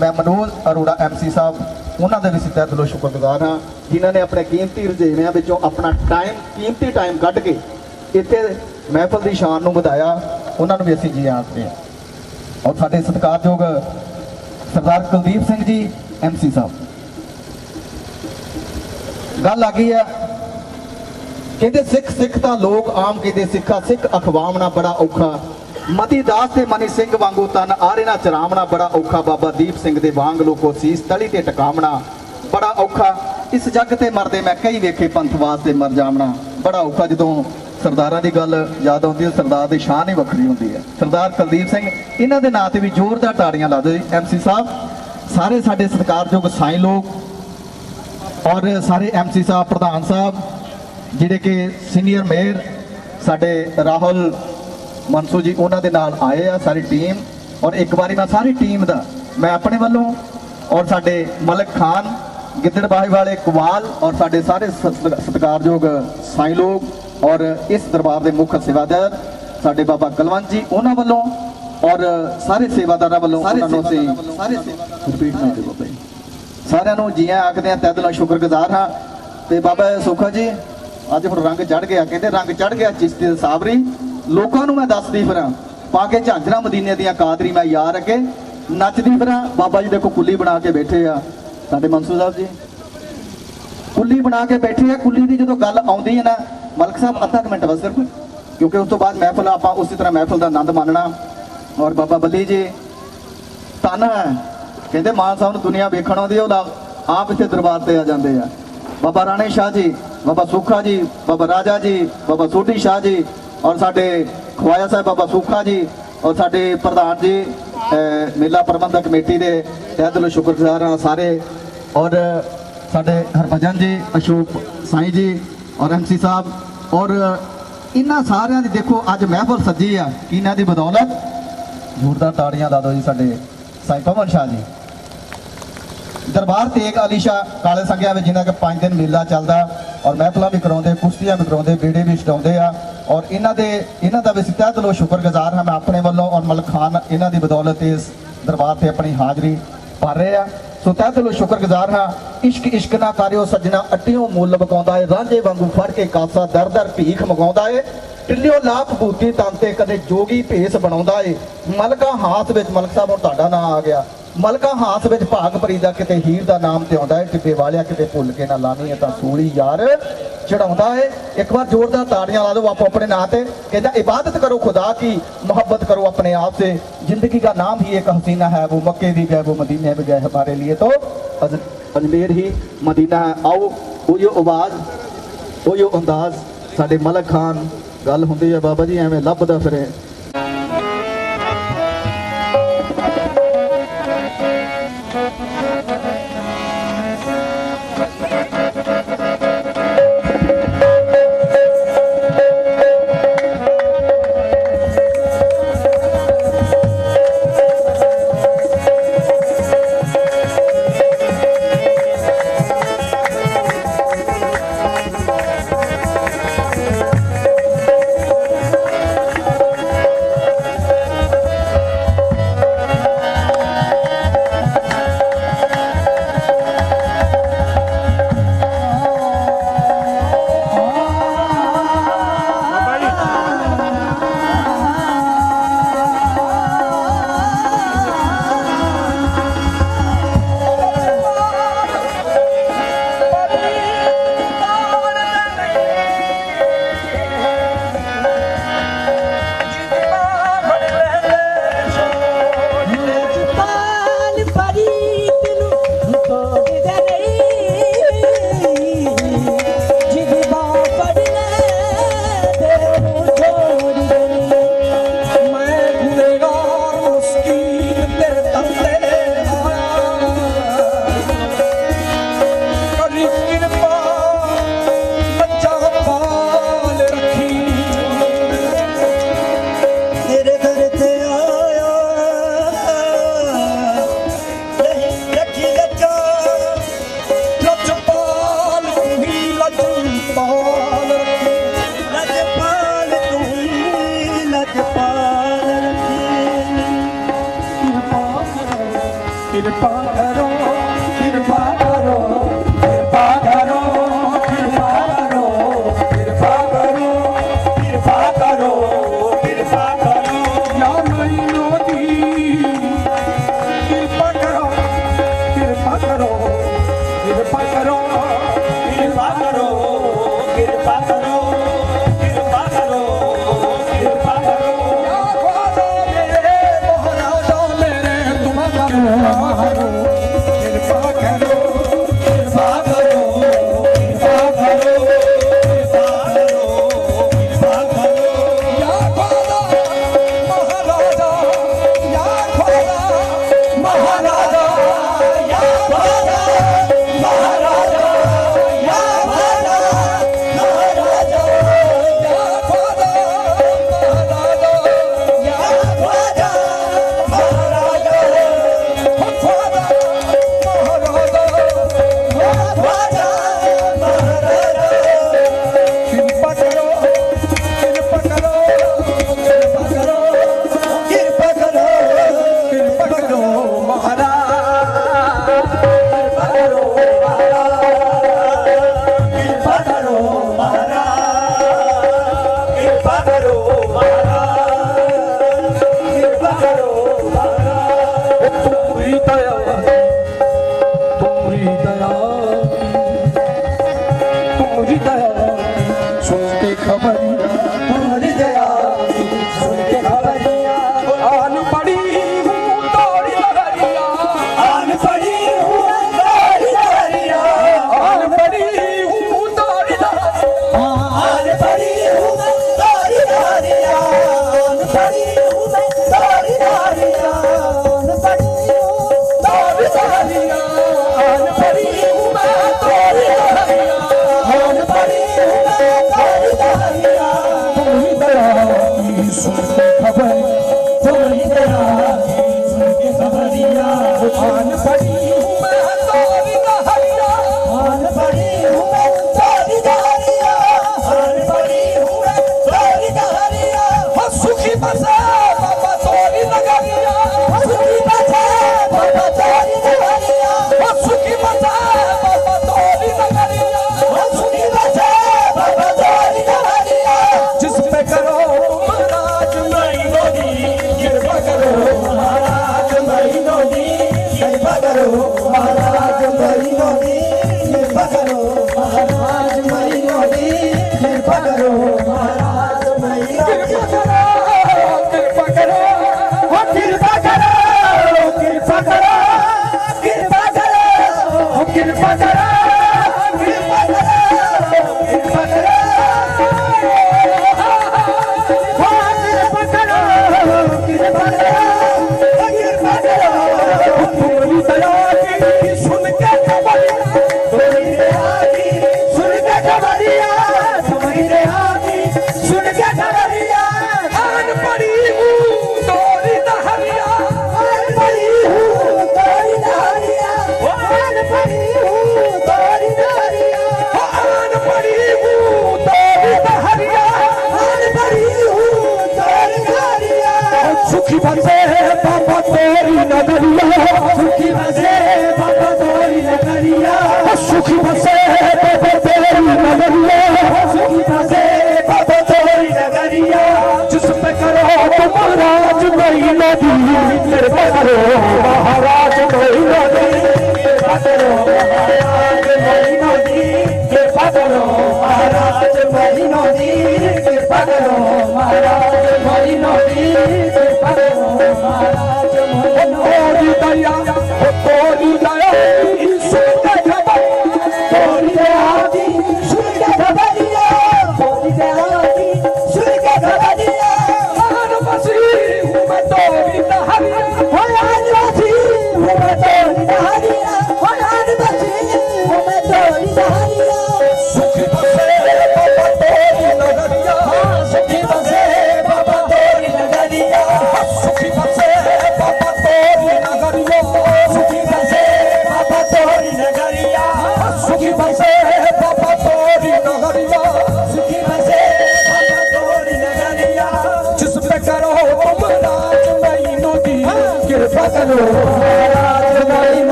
ਮੈਂ ਮਨੋਜ ਅਰੋੜਾ MC ਸਾਹਿਬ ਉਹਨਾਂ ਦੇ ਵੀ ਸਿੱਧਾ ਦਿਲੋਂ ਸ਼ੁਕਰਗੁਜ਼ਾਰ ਹਾਂ, ਜਿਨ੍ਹਾਂ ਨੇ ਆਪਣੇ ਕੀਮਤੀ ਰੁਝੇਵਿਆਂ ਵਿੱਚੋਂ ਆਪਣਾ ਕੀਮਤੀ ਟਾਈਮ ਕੱਢ ਕੇ ਇੱਥੇ ਮਹਿਫਲ ਦੀ ਸ਼ਾਨ ਨੂੰ ਵਧਾਇਆ। ਉਹਨਾਂ ਨੂੰ ਵੀ ਅਸੀਂ ਜੀ ਆਖਦੇ ਹਾਂ। ਔਰ ਸਾਡੇ ਸਤਿਕਾਰਯੋਗ ਸਰਦਾਰ ਕੁਲਦੀਪ ਸਿੰਘ ਜੀ MC ਸਾਹਿਬ, ਗੱਲ ਆ ਗਈ ਹੈ ਕਹਿੰਦੇ ਸਿੱਖ ਤਾਂ ਲੋਕ ਆਮ ਕਹਿੰਦੇ ਸਿੱਖਾ ਸਿੱਖ ਅਖਵਾਮਣਾ ਬੜਾ ਔਖਾ, ਮਤੀ ਦਾਸ ਤੇ ਮਨੀ ਸਿੰਘ ਵਾਂਗੂ ਤਨ ਆਰੇ ਨਾ ਚਰਾਮਣਾ ਬੜਾ ਔਖਾ, ਬਾਬਾ ਦੀਪ ਸਿੰਘ ਦੇ ਵਾਂਗ ਲੋਕੋ ਸੀਸ ਤਲੀ ਤੇ ਟਿਕਾਮਣਾ ਬੜਾ ਔਖਾ, ਇਸ ਜੱਗ ਤੇ ਮਰਦੇ ਮੈਂ ਕਈ ਵੇਖੇ ਪੰਥ ਵਾਸਤੇ ਮਰ ਜਾਵਣਾ ਬੜਾ ਔਖਾ। ਜਦੋਂ ਸਰਦਾਰਾਂ ਦੀ ਗੱਲ ਯਾਦ ਆਉਂਦੀ ਹੈ, ਸਰਦਾਰ ਦੀ ਸ਼ਾਨ ਹੀ ਵੱਖਰੀ ਹੁੰਦੀ ਹੈ। ਸਰਦਾਰ ਕੁਲਦੀਪ ਸਿੰਘ, ਇਹਨਾਂ ਦੇ ਨਾਂ ਤੇ ਵੀ ਜ਼ੋਰਦਾਰ ਤਾੜੀਆਂ ਲਾ ਦਿਓ ਜੀ MC ਸਾਹਿਬ। ਸਾਰੇ ਸਾਡੇ ਸਤਿਕਾਰਯੋਗ ਸਾਈਂ ਲੋਕ ਔਰ ਸਾਰੇ MC ਸਾਹਿਬ, ਪ੍ਰਧਾਨ ਸਾਹਿਬ, ਜਿਹੜੇ ਕਿ ਸੀਨੀਅਰ ਮੇਅਰ ਸਾਡੇ ਰਾਹੁਲ ਮਨਸੂ ਜੀ ਉਹਨਾਂ ਦੇ ਨਾਲ ਆਏ ਆ ਸਾਰੀ ਟੀਮ। ਔਰ ਇੱਕ ਵਾਰੀ ਮੈਂ ਸਾਰੀ ਟੀਮ ਦਾ ਮੈਂ ਆਪਣੇ ਵੱਲੋਂ ਔਰ ਸਾਡੇ ਮਲਕ ਖਾਨ ਗਿੱਦੜਬਾਹੇ ਵਾਲੇ ਕਵਾਲ ਔਰ ਸਾਡੇ ਸਾਰੇ ਸਤਿਕਾਰਯੋਗ ਸਾਈਂ ਲੋਕ ਔਰ ਇਸ ਦਰਬਾਰ ਦੇ ਮੁੱਖ ਸੇਵਾਦਾਰ ਸਾਡੇ ਬਾਬਾ ਕੁਲਵੰਤ ਜੀ ਉਹਨਾਂ ਵੱਲੋਂ ਔਰ ਸਾਰੇ ਸੇਵਾਦਾਰਾਂ ਵੱਲੋਂ ਉਹਨਾਂ ਨੂੰ ਅਸੀਂ ਸਾਰਿਆਂ ਨੂੰ ਜੀ ਆਖਦੇ ਹਾਂ, ਤਹਿ ਦਿਲੋਂ ਸ਼ੁਕਰਗੁਜ਼ਾਰ ਹਾਂ। ਤੇ ਬਾਬਾ ਸੁੱਖਾ ਜੀ ਅੱਜ ਹੁਣ ਰੰਗ ਚੜ ਗਿਆ, ਕਹਿੰਦੇ ਰੰਗ ਚੜ ਗਿਆ ਚਿਸ਼ਤੀ ਦੇ ਸਾਬਰੀ, ਲੋਕਾਂ ਨੂੰ ਮੈਂ ਦੱਸਦੀ ਫਿਰਾਂ ਪਾ ਕੇ ਝਾਂਜਰਾਂ ਮਦੀਨੇ ਦੀਆਂ ਕਾਦਰੀ ਮੈਂ ਯਾਰ ਅੱਗੇ, ਨੱਚਦੀ ਫਿਰਾਂ ਬਾਬਾ ਜੀ ਦੇਖੋ ਕੁੱਲੀ ਬਣਾ ਕੇ ਬੈਠੇ ਆ ਸਾਡੇ ਮਨਸੂਰ ਸਾਹਿਬ ਜੀ ਕੁੱਲੀ ਬਣਾ ਕੇ ਬੈਠੇ ਆ ਕੁੱਲੀ ਦੀ ਜਦੋਂ ਗੱਲ ਆਉਂਦੀ ਹੈ ਨਾ ਮਲਕ ਸਾਹਿਬ ਅੱਧਾ ਕੁ ਮਿੰਟ ਬਸ ਸਿਰਫ ਕਿਉਂਕਿ ਉਸ ਤੋਂ ਬਾਅਦ ਮਹਿਫਲ ਆਪਾਂ ਉਸੇ ਤਰ੍ਹਾਂ ਮਹਿਫਲ ਦਾ ਆਨੰਦ ਮਾਣਨਾ ਔਰ ਬਾਬਾ ਬੱਲੀ ਜੀ ਧੰਨ ਹੈ ਕਹਿੰਦੇ ਮਾਨ ਸਾਹਿਬ ਨੂੰ ਦੁਨੀਆ ਵੇਖਣ ਆਉਂਦੀ ਹੈ ਉਹ ਆਪ ਇੱਥੇ ਦਰਬਾਰ ਤੇ ਆ ਜਾਂਦੇ ਆ ਬਾਬਾ ਰਾਣੇ ਸ਼ਾਹ ਜੀ ਬਾਬਾ ਸੁੱਖਾ ਜੀ ਬਾਬਾ ਰਾਜਾ ਜੀ ਬਾਬਾ ਸੋਢੀ ਸ਼ਾਹ ਜੀ ਔਰ ਸਾਡੇ ਖਵਾਜਾ ਸਾਹਿਬ ਬਾਬਾ ਸੁੱਖਾ ਜੀ ਔਰ ਸਾਡੇ ਪ੍ਰਧਾਨ ਜੀ ਮੇਲਾ ਪ੍ਰਬੰਧਕ ਕਮੇਟੀ ਦੇ ਤਹਿ ਦਿਲੋਂ ਸ਼ੁਕਰਗੁਜ਼ਾਰ ਹਾਂ ਸਾਰੇ ਔਰ ਸਾਡੇ ਹਰਭਜਨ ਜੀ ਅਸ਼ੋਕ ਸਾਈਂ ਜੀ ਔਰ MC ਸਾਹਿਬ ਔਰ ਇਹਨਾਂ ਸਾਰਿਆਂ ਦੀ ਦੇਖੋ ਅੱਜ ਮਹਿਫਲ ਸੱਜੀ ਆ ਕਿਹਨਾਂ ਦੀ ਬਦੌਲਤ ਜ਼ੋਰਦਾਰ ਤਾੜੀਆਂ ਲਾ ਦਿਓ ਜੀ ਸਾਡੇ ਸਾਈਂ ਪਵਨ ਸ਼ਾਹ ਜੀ ਦਰਬਾਰ ਤੇਗ ਆਲੀਸ਼ਾ ਕਾਲੇ ਸੰਗਿਆ ਵਿੱਚ ਜਿਨ੍ਹਾਂ ਕਿ 5 ਦਿਨ ਮੇਲਾ ਚੱਲਦਾ ਔਰ ਮਹਿਫਲਾਂ ਵੀ ਕਰਾਉਂਦੇ ਕੁਸ਼ਤੀਆਂ ਵੀ ਕਰਾਉਂਦੇ ਬੇੜੇ ਵੀ ਛਡਾਉਂਦੇ ਆ ਔਰ ਇਹਨਾਂ ਦਾ ਵੀ ਤਹਿ ਦਿਲੋਂ ਸ਼ੁਕਰਗੁਜ਼ਾਰ ਹਾਂ ਮੈਂ ਆਪਣੇ ਵੱਲੋਂ ਔਰ ਮਲਕ ਖਾਨ ਇਹਨਾਂ ਦੀ ਬਦੌਲਤ ਇਸ ਦਰਬਾਰ ਤੇ ਆਪਣੀ ਹਾਜ਼ਰੀ ਭਰ ਰਹੇ ਆ ਸੋ ਤਹਿ ਦਿਲੋਂ ਸ਼ੁਕਰਗੁਜ਼ਾਰ ਹਾਂ ਇਸ਼ਕ ਨਾ ਕਰਿਓ ਸੱਜਣਾ ਅੱਟਿਓ ਮੁੱਲ ਬਕਾਉਂਦਾ ਏ ਰਾਂਝੇ ਵਾਂਗੂ ਫੜ ਕੇ ਕਾਸਾ ਦਰ ਦਰ ਭੀਖ ਮਗਾਉਂਦਾ ਏ ਟਿੱਲਿਓ ਲਾਪ ਭੂਤੀ ਤਨ ਤੇ ਕਦੇ ਜੋਗੀ ਭੇਸ ਬਣਾਉਂਦਾ ਏ ਮਲਕਾ ਹਾਥ ਵਿੱਚ ਮਲਕ ਸਾਹਿਬ ਹੁਣ ਤੁਹਾਡਾ ਨਾਮ ਆ ਗਿਆ ਮਲਕਾ ਹਾਥ ਵਿੱਚ ਭਾਗ ਭਰੀ ਦਾ ਕਿਤੇ ਹੀਰ ਦਾ ਨਾਮ ਤੇ ਆਉਂਦਾ ਏ ਟਿੱਬੇ ਵਾਲਿਆ ਕਿਤੇ ਭੁੱਲ ਕੇ ਨਾ ਲਾਵੀਂ ਤਾਂ ਸੂਲੀ ਯਾਰ ਚੜਾਉਂਦਾ ਏ ਇੱਕ ਵਾਰ ਜ਼ੋਰਦਾਰ ਤਾੜੀਆਂ ਲਾ ਦਿਓ ਆਪੋ अपने ਨਾਂ ਤੇ कहता इबादत करो खुदा की मोहब्बत करो अपने आप से जिंदगी का नाम ही एक हसीना है वो मक्के भी गए वो मदीने भी गए हमारे लिए तो अजमेर ही मदीना है आओ वो यो आवाज़ वो यो अंदाज साडे मलक खान गल हुंदी है बाबा जी एवें लभदा फिरे तुम्हारी दया सुन के खबरिया तुम्हारी दया सुन के खबरिया आन पड़ी हूँ तोरी लहरिया आन पड़ी हूँ तोरी लहरिया आन पड़ी हूँ तोरी लहरिया आन पड़ी हूँ तोरी लहरिया आन पड़ी हूँ तोरी लहरिया आन पड़ी हूँ तोरी लहरिया आन पड़ी हूँ मैं तोरी लहरिया आन पड़ी हूँ तोरी लहरिया तुम्हारी दया की सुन के खबर तुम्हारी दया सुन के खबरिया आन पड़ी हूँ मैं तोरी लहरिया आन पड़ी हूँ तोरी लहरिया आन पड़ी हूँ तोरी लहरिया हो सुखी बसे बाबा तोरी नगरिया सुखी बचे बाबा तोरी लहरिया हो सुखी बसे बाबा तोरी नगरिया सुखी बचे बाबा तोरी लहरिया जिस पे करो महाराज महीनों दी कृपा करो महाराज महीनों दी कृपा करो महाराज महीनों दी कृपा करो महाराज महीनों दी कृपा करो महाराज महीनों दी कृपा करो हो कृपा करो कृपा करो कृपा करो हो कृपा करो कृपा करो कृपा करो तुम्हारी दया की सुन के खबरिया तुम्हारी दया की सुन के खबरिया तुम्हारी दया की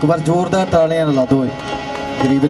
ਇੱਕ ਵਾਰ ਜ਼ੋਰਦਾਰ ਤਾਲੀਆਂ ਲਾ ਦਿਓ ਗਰੀਬ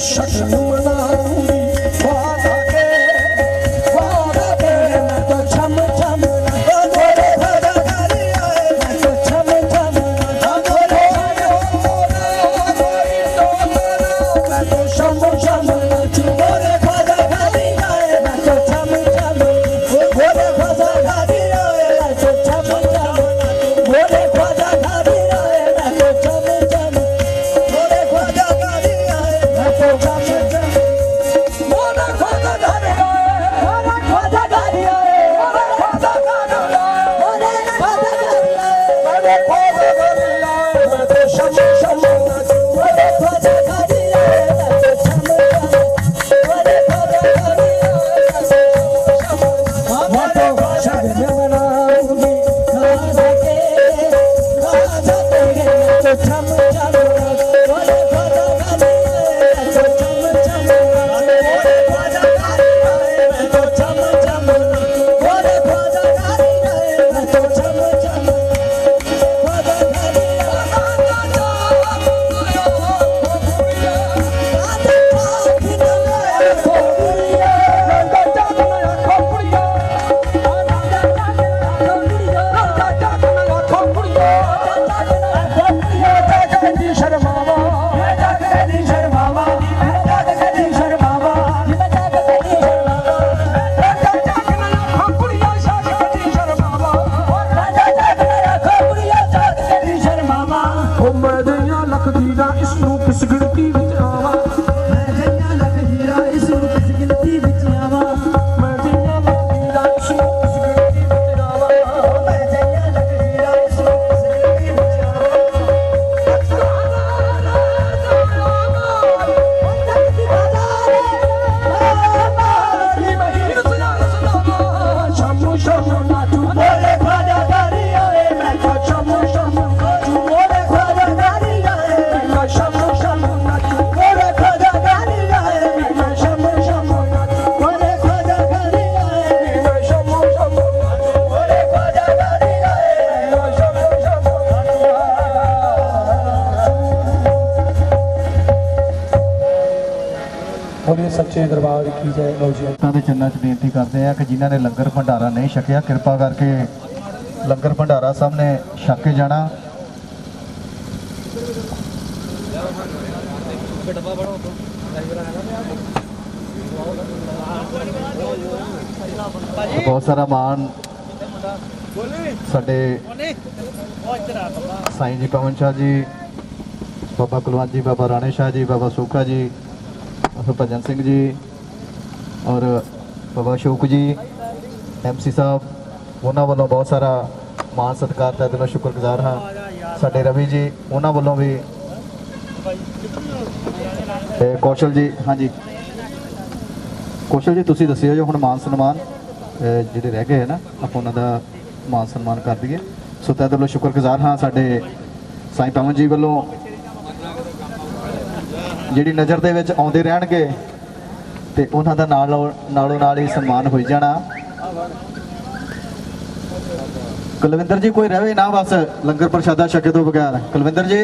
Chum chum ਲੱਖ ਹੀਰਾ ਇਸ ਨੂੰ ਕਿਸ ਗਿਣਤੀ ਵਿੱਚ ਆਵਾਂ ਮੈਂ ਜਈਆਂ ਲੱਖ ਹੀਰਾ ਇਸ ਨੂੰ ਕਿਸ ਗਿਣਤੀ ਵਿੱਚ ਆਵਾਂ ਮੈਂ ਜਿੰਨਾ ਲੱਖ ਹੀਰਾ ਇਸ ਨੂੰ ਕਿਸ ਗਿਣਤੀ ਵਿੱਚ ਆਵਾਂ ਮੈਂ ਜਈਆਂ ਲੱਖ ਹੀਰਾ ਇਸ ਨੂੰ ਕਿਸ ਗਿਣਤੀ ਵਿੱਚ ਸ਼ਾਮੋ ਸ਼ਾਮੋ ਨਾਚੂ ਬੋਲੇ ਖਾਜਾ ਗਾਰੀ ਆਏ ਮੈਂ ਸ਼ਾਮੋ ਸ਼ਾਮੋ ਨਾਚੂ ਬੋਲੇ ਖਾਜਾ ਗਾਰੀ ਆਏ ਮੈਂ ਸ਼ਾਮੋ ਸ਼ਾਮੋ ਨਾਚੂ ਬੋਲੇ ਖਾਜਾ ਗਾਰੀ ਆਏ ਮੈਂ ਸ਼ਾਮੋ ਸ਼ਾਮੋ ਨਾਚੂ ਬੋਲੇ ਖਾਜਾ ਗਾਰੀ ਆਏ ਮੈਂ ਸ਼ਾਮੋ ਸ਼ਾਮੋ ਨਾਚੂ ਬੋਲੇ ਖਾਜਾ ਗਾਰੀ ਆਏ ਮੈਂ ਸ਼ਾਮੋ ਸ਼ਾਮੋ ਬੋਲੇ ਸੱਚੇ ਦਰਬਾਰ ਕੀ ਜੈ ਲੋ ਜੀ ਸੰਗਤਾਂ ਦੇ ਚਰਨਾਂ 'ਚ ਬੇਨਤੀ ਕਰਦੇ ਆ ਕਿ ਜਿਨ੍ਹਾਂ ਨੇ ਲੰਗਰ ਭੰਡਾਰਾ ਨਹੀਂ ਛਕਿਆ ਕਿਰਪਾ ਕਰਕੇ ਲੰਗਰ ਭੰਡਾਰਾ ਸਾਹਮਣੇ ਛਕ ਕੇ ਜਾਣਾ। ਬਹੁਤ ਸਾਰਾ ਮਾਣ ਸਾਡੇ ਸਾਈਂ ਜੀ ਪਵਨ ਸ਼ਾਹ ਜੀ, ਬਾਬਾ ਕੁਲਵੰਤ ਜੀ, ਬਾਬਾ ਰਾਣੇ ਸ਼ਾਹ ਜੀ, ਬਾਬਾ ਸੋਖਾ ਜੀ, ਭਜਨ ਸਿੰਘ ਜੀ ਔਰ ਬਾਬਾ ਅਸ਼ੋਕ ਜੀ, MC ਸਾਹਿਬ, ਉਹਨਾਂ ਵੱਲੋਂ ਬਹੁਤ ਸਾਰਾ ਮਾਣ ਸਤਿਕਾਰ ਦਾ ਦਿਲੋਂ ਸ਼ੁਕਰਗੁਜ਼ਾਰ ਹਾਂ। ਸਾਡੇ ਰਵੀ ਜੀ, ਉਹਨਾਂ ਵੱਲੋਂ ਵੀ ਤੇ ਕੌਸ਼ਲ ਜੀ, ਹਾਂਜੀ ਕੌਸ਼ਲ ਜੀ ਤੁਸੀਂ ਦੱਸਿਓ ਜੋ ਹੁਣ ਮਾਨ ਸਨਮਾਨ ਜਿਹੜੇ ਰਹਿ ਗਏ ਹੈ ਨਾ ਆਪਾਂ ਉਹਨਾਂ ਦਾ ਮਾਨ ਸਨਮਾਨ ਕਰ ਦਈਏ। ਸੋ ਤਹਿ ਦਿਲੋਂ ਸ਼ੁਕਰਗੁਜ਼ਾਰ ਹਾਂ ਸਾਡੇ ਸਾਈਂ ਪਵਨ ਜੀ ਵੱਲੋਂ ਜਿਹੜੀ ਨਜ਼ਰ ਦੇ ਵਿੱਚ ਆਉਂਦੇ ਰਹਿਣਗੇ ਤੇ ਉਹਨਾਂ ਦਾ ਨਾਲੋਂ ਨਾਲ ਹੀ ਸਨਮਾਨ ਹੋਈ ਜਾਣਾ। ਕੁਲਵਿੰਦਰ ਜੀ ਕੋਈ ਰਵੇ ਨਾ ਬਸ ਲੰਗਰ ਪ੍ਰਸ਼ਾਦਾ ਛਕੇ ਤੋਂ ਬਗੈਰ। ਕੁਲਵਿੰਦਰ ਜੀ